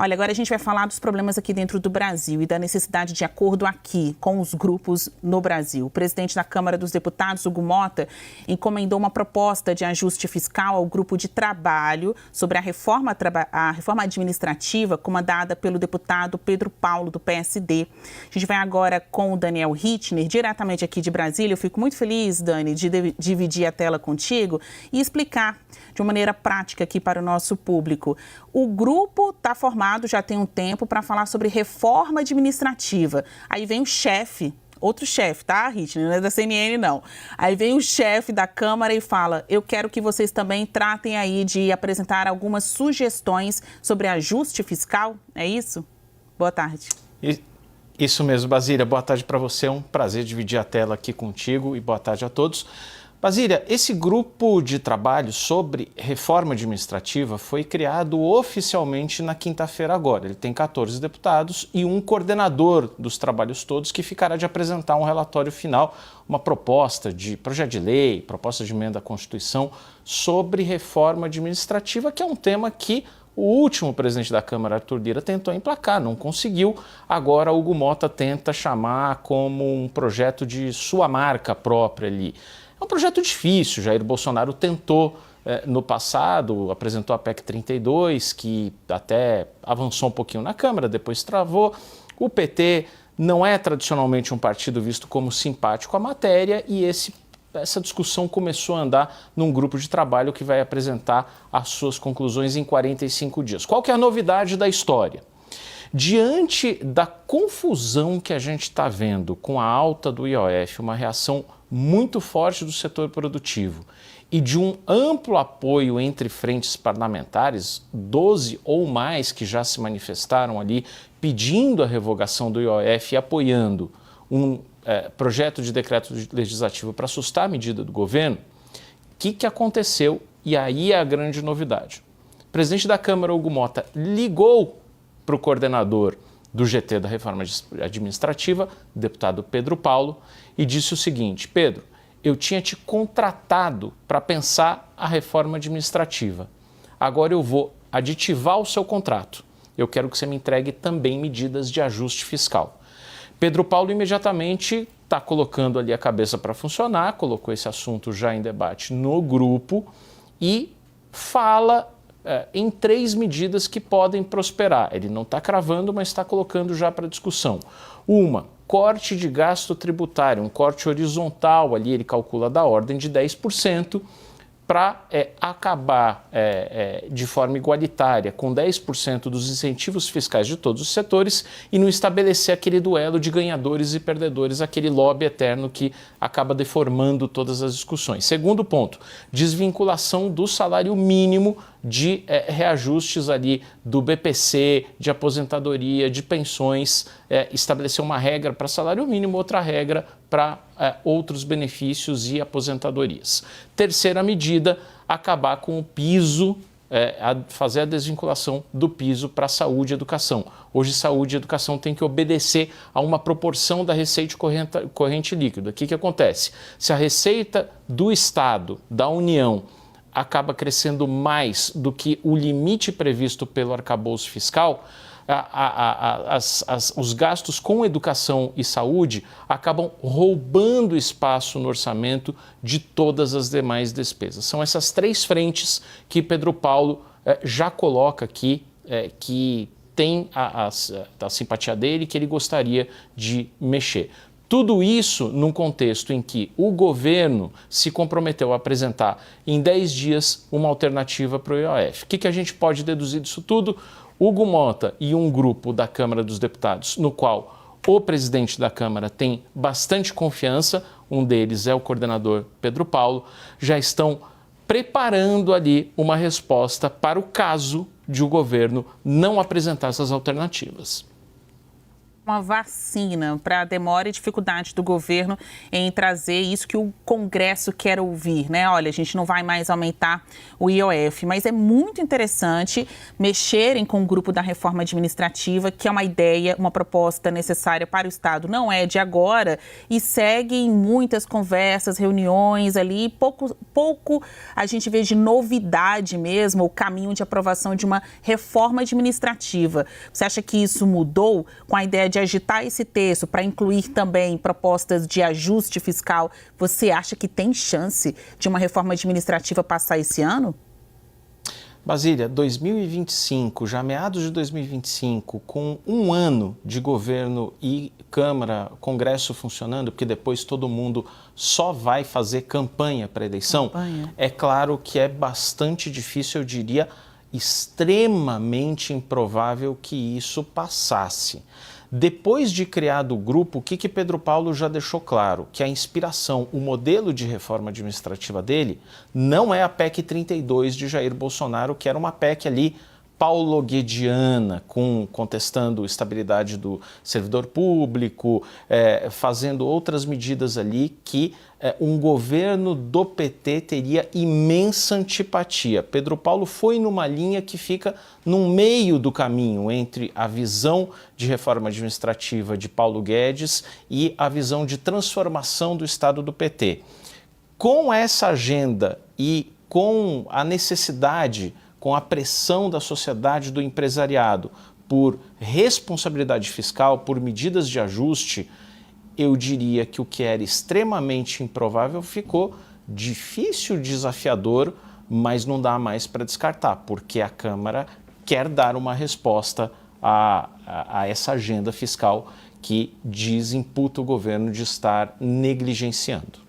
Olha, agora a gente vai falar dos problemas aqui dentro do Brasil e da necessidade de acordo aqui com os grupos no Brasil. O presidente da Câmara dos Deputados, Hugo Motta, encomendou uma proposta de ajuste fiscal ao grupo de trabalho sobre a reforma administrativa comandada pelo deputado Pedro Paulo, do PSD. A gente vai agora com o Daniel Rittner, diretamente aqui de Brasília. Eu fico muito feliz, Dani, de dividir a tela contigo e explicar de uma maneira prática aqui para o nosso público. O grupo está formado já tem um tempo para falar sobre reforma administrativa. Aí vem o chefe, outro chefe, tá, Rittner? Não é da CNN, não. Aí vem o chefe da Câmara e fala: eu quero que vocês também tratem aí de apresentar algumas sugestões sobre ajuste fiscal. É isso? Boa tarde. Isso mesmo, Basília. Boa tarde para você. É um prazer dividir a tela aqui contigo e boa tarde a todos. Basília, esse grupo de trabalho sobre reforma administrativa foi criado oficialmente na quinta-feira agora. Ele tem 14 deputados e um coordenador dos trabalhos todos que ficará de apresentar um relatório final, uma proposta de projeto de lei, proposta de emenda à Constituição sobre reforma administrativa, que é um tema que o último presidente da Câmara, Arthur Lira, tentou emplacar, não conseguiu. Agora, Hugo Motta tenta chamar como um projeto de sua marca própria ali. É um projeto difícil. Jair Bolsonaro tentou no passado, apresentou a PEC 32, que até avançou um pouquinho na Câmara, depois travou. O PT não é tradicionalmente um partido visto como simpático à matéria e essa discussão começou a andar num grupo de trabalho que vai apresentar as suas conclusões em 45 dias. Qual que é a novidade da história? Diante da confusão que a gente está vendo com a alta do IOF, uma reação muito forte do setor produtivo e de um amplo apoio entre frentes parlamentares, 12 ou mais que já se manifestaram ali pedindo a revogação do IOF e apoiando um projeto de decreto legislativo para assustar a medida do governo, o que aconteceu? E aí é a grande novidade. O presidente da Câmara, Hugo Motta, ligou para o coordenador do GT da Reforma Administrativa, deputado Pedro Paulo, e disse o seguinte: Pedro, eu tinha te contratado para pensar a reforma administrativa. Agora eu vou aditivar o seu contrato. Eu quero que você me entregue também medidas de ajuste fiscal. Pedro Paulo imediatamente está colocando ali a cabeça para funcionar, colocou esse assunto já em debate no grupo e fala em 3 medidas que podem prosperar. Ele não está cravando, mas está colocando já para discussão. Uma, corte de gasto tributário, um corte horizontal ali, ele calcula da ordem de 10%, para acabar de forma igualitária com 10% dos incentivos fiscais de todos os setores e não estabelecer aquele duelo de ganhadores e perdedores, aquele lobby eterno que acaba deformando todas as discussões. Segundo ponto, desvinculação do salário mínimo de reajustes ali do BPC, de aposentadoria, de pensões, estabelecer uma regra para salário mínimo, outra regra para outros benefícios e aposentadorias. Terceira medida, acabar com o piso, fazer a desvinculação do piso para saúde e educação. Hoje, saúde e educação tem que obedecer a uma proporção da receita corrente líquida. O que acontece? Se a receita do Estado, da União, acaba crescendo mais do que o limite previsto pelo arcabouço fiscal, os gastos com educação e saúde acabam roubando espaço no orçamento de todas as demais despesas. São essas 3 frentes que Pedro Paulo já coloca aqui, que tem a simpatia dele, que ele gostaria de mexer. Tudo isso num contexto em que o governo se comprometeu a apresentar em 10 dias uma alternativa para o IOF. O que a gente pode deduzir disso tudo? Hugo Motta e um grupo da Câmara dos Deputados, no qual o presidente da Câmara tem bastante confiança, um deles é o coordenador Pedro Paulo, já estão preparando ali uma resposta para o caso de o governo não apresentar essas alternativas. uma vacina para a demora e dificuldade do governo em trazer isso que o Congresso quer ouvir, né? Olha, a gente não vai mais aumentar o IOF, mas é muito interessante mexerem com o grupo da reforma administrativa, que é uma ideia, uma proposta necessária para o Estado. Não é de agora e segue em muitas conversas, reuniões ali, pouco a gente vê de novidade mesmo, o caminho de aprovação de uma reforma administrativa. Você acha que isso mudou com a ideia de agitar esse texto para incluir também propostas de ajuste fiscal? Você acha que tem chance de uma reforma administrativa passar esse ano? Basília, 2025, já meados de 2025, com um ano de governo e Câmara, Congresso funcionando, porque depois todo mundo só vai fazer campanha para a eleição, é claro que é bastante difícil, eu diria, extremamente improvável que isso passasse. Depois de criado o grupo, o que Pedro Paulo já deixou claro? Que a inspiração, o modelo de reforma administrativa dele não é a PEC 32 de Jair Bolsonaro, que era uma PEC ali paulo-guediana, contestando a estabilidade do servidor público, fazendo outras medidas ali que um governo do PT teria imensa antipatia. Pedro Paulo foi numa linha que fica no meio do caminho entre a visão de reforma administrativa de Paulo Guedes e a visão de transformação do Estado do PT. Com essa agenda e com a necessidade, com a pressão da sociedade, do empresariado, por responsabilidade fiscal, por medidas de ajuste, eu diria que o que era extremamente improvável ficou difícil, desafiador, mas não dá mais para descartar, porque a Câmara quer dar uma resposta a essa agenda fiscal que imputa o governo de estar negligenciando.